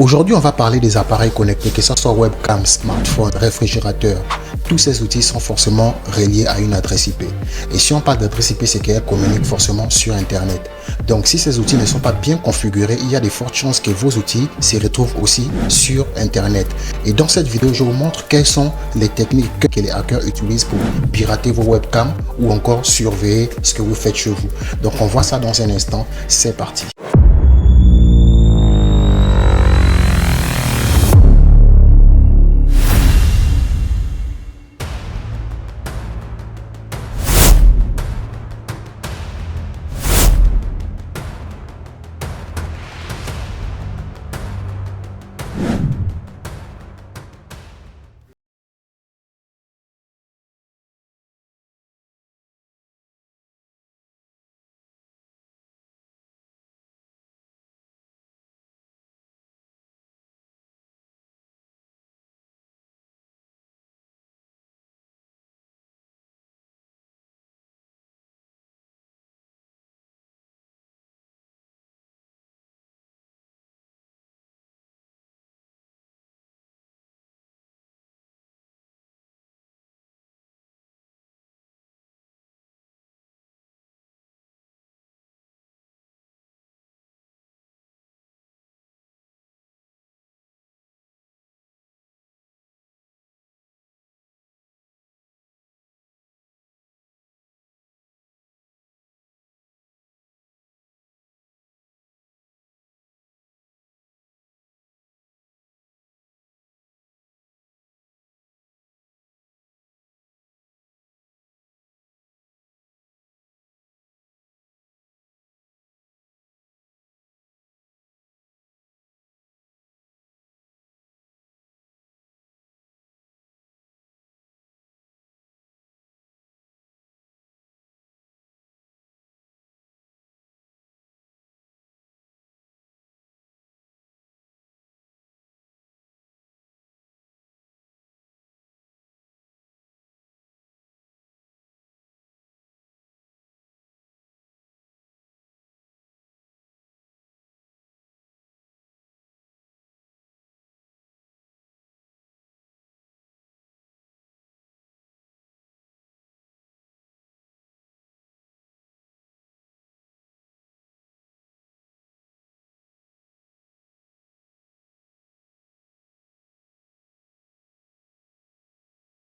Aujourd'hui, on va parler des appareils connectés, que ce soit webcam, smartphone, réfrigérateur. Tous ces outils sont forcément reliés à une adresse IP. Et si on parle d'adresse IP, c'est qu'elle communique forcément sur Internet. Donc, si ces outils ne sont pas bien configurés, il y a de fortes chances que vos outils se retrouvent aussi sur Internet. Et dans cette vidéo, je vous montre quelles sont les techniques que les hackers utilisent pour pirater vos webcams ou encore surveiller ce que vous faites chez vous. Donc, on voit ça dans un instant. C'est parti.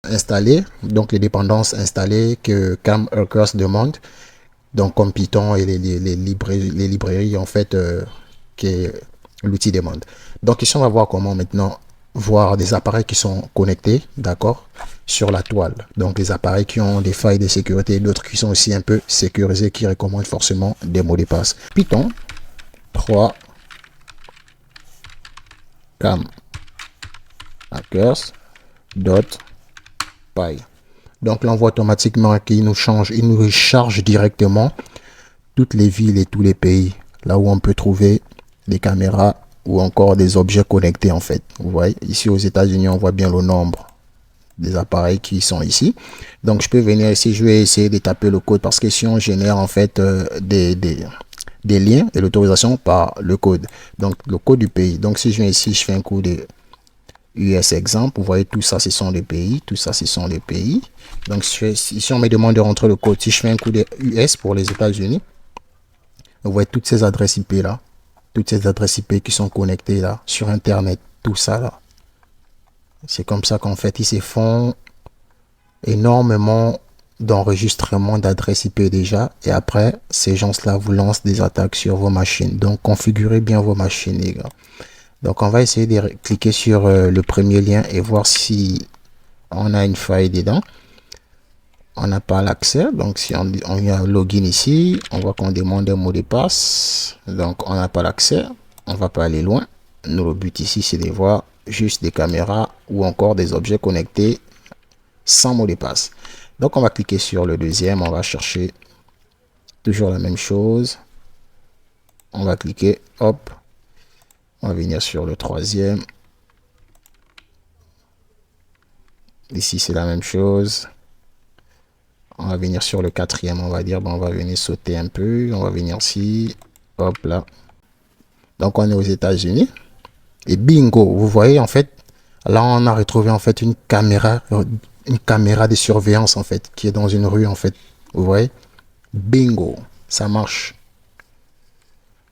Installé, donc les dépendances installées que CamHackers demande, donc comme Python et les librairies en fait que l'outil demande. Donc ici on va voir comment maintenant voir des appareils qui sont connectés, d'accord, sur la toile. Donc les appareils qui ont des failles de sécurité, d'autres qui sont aussi un peu sécurisés, qui recommandent forcément des mots de passe. Python 3 CamHackers.py. Donc là on voit automatiquement qu'il nous change, il nous recharge directement toutes les villes et tous les pays là où on peut trouver des caméras ou encore des objets connectés en fait. Vous voyez ici aux États-Unis, on voit bien le nombre des appareils qui sont ici. Donc je peux venir ici, je vais essayer de taper le code parce que si on génère en fait des liens et l'autorisation par le code, donc le code du pays. Donc si je viens ici, je fais un coup de US exemple, vous voyez tout ça ce sont les pays, tout ça ce sont les pays. Donc si on me demande de rentrer le code, si je fais un coup de US pour les États-Unis, vous voyez toutes ces adresses IP là, toutes ces adresses IP qui sont connectées là sur Internet, tout ça là. C'est comme ça qu'en fait ils se font énormément d'enregistrements d'adresses IP déjà, et après ces gens-là vous lancent des attaques sur vos machines. Donc configurez bien vos machines les gars. Donc on va essayer de cliquer sur le premier lien et voir si on a une faille dedans. On n'a pas l'accès, donc si on y a login ici, on voit qu'on demande un mot de passe, donc on n'a pas l'accès, on va pas aller loin. Nous, le but ici c'est de voir juste des caméras ou encore des objets connectés sans mot de passe. Donc on va cliquer sur le deuxième, on va chercher toujours la même chose, on va cliquer, hop, on va venir sur le troisième, ici c'est la même chose. On va venir sur le quatrième, on va dire, bon, on va venir sauter un peu, on va venir ici, hop là. Donc on est aux États-Unis. Et bingo, vous voyez en fait, là on a retrouvé en fait une caméra de surveillance en fait, qui est dans une rue en fait. Vous voyez, bingo, ça marche.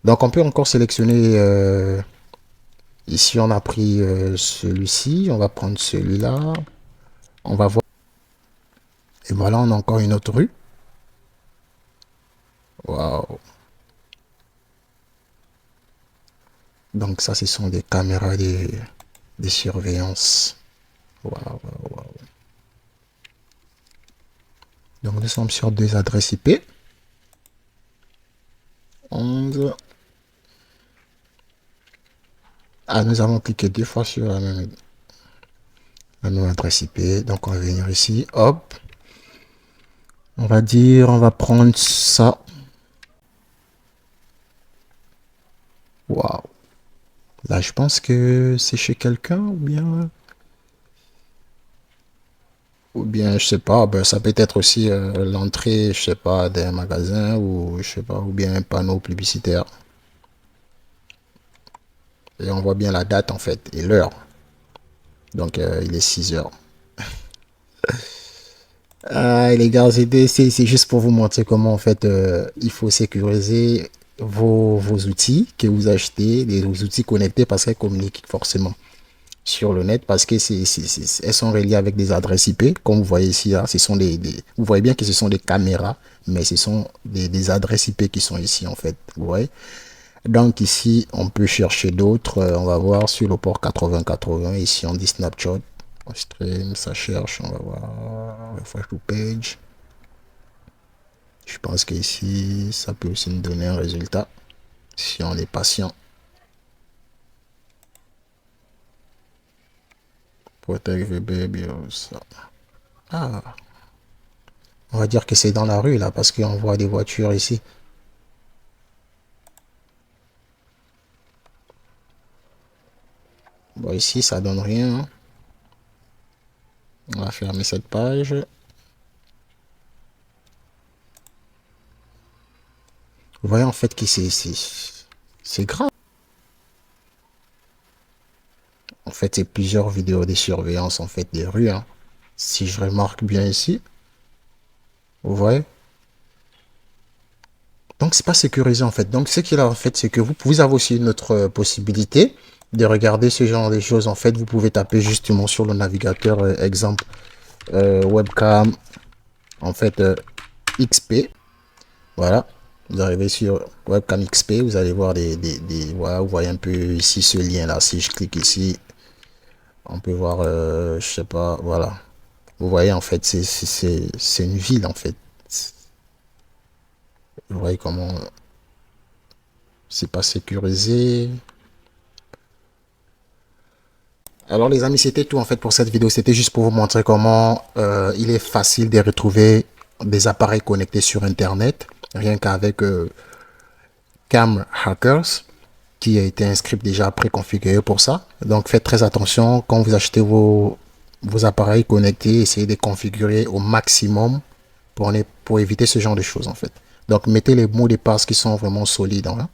Donc on peut encore sélectionner, ici on a pris celui-ci, on va prendre celui-là, on va voir. Et voilà, on a encore une autre rue. Waouh. Donc ça, ce sont des caméras de surveillance. Waouh, waouh, waouh. Donc nous sommes sur deux adresses IP. 11. Ah, nous avons cliqué deux fois sur la même adresse IP. Donc on va venir ici. Hop. On va dire, on va prendre ça. Waouh. Là, je pense que c'est chez quelqu'un ou bien, je sais pas, ben, ça peut être aussi l'entrée, je sais pas, d'un magasin ou je sais pas, ou bien un panneau publicitaire. Et on voit bien la date en fait et l'heure. Donc il est 6 heures. Ah, les gars, c'est juste pour vous montrer comment en fait il faut sécuriser vos outils que vous achetez, les outils connectés parce qu'elles communiquent forcément sur le net parce que elles sont reliées avec des adresses IP. Comme vous voyez ici, là, ce sont vous voyez bien que ce sont des caméras, mais ce sont des adresses IP qui sont ici en fait. Vous voyez? Donc ici, on peut chercher d'autres. On va voir sur le port 8080. Ici, on dit Snapchat. On stream, ça cherche. On va voir. Refresh to page. Je pense qu'ici, ça peut aussi nous donner un résultat. Si on est patient. Protect VB BIOS. Ah. On va dire que c'est dans la rue là, parce qu'on voit des voitures ici. Bon, ici, ça donne rien. Hein. On va fermer cette page. Vous voyez en fait que c'est grave. En fait, c'est plusieurs vidéos de surveillance en fait des rues. Hein. Si je remarque bien ici, vous voyez. Donc c'est pas sécurisé en fait. Donc ce qu'il a en fait, c'est que vous avez aussi une autre possibilité de regarder ce genre de choses. En fait, vous pouvez taper justement sur le navigateur exemple webcam en fait XP. Voilà. Vous arrivez sur webcam XP, vous allez voir voilà, vous voyez un peu ici ce lien là. Si je clique ici, on peut voir, je sais pas, voilà. Vous voyez en fait, c'est une ville en fait. Vous voyez comment c'est pas sécurisé. Alors les amis, c'était tout en fait pour cette vidéo. C'était juste pour vous montrer comment il est facile de retrouver des appareils connectés sur Internet. Rien qu'avec Cam Hackers, qui a été un script déjà préconfiguré pour ça. Donc faites très attention quand vous achetez vos appareils connectés. Essayez de configurer au maximum pour éviter ce genre de choses en fait. Donc mettez les mots de passe qui sont vraiment solides. Hein.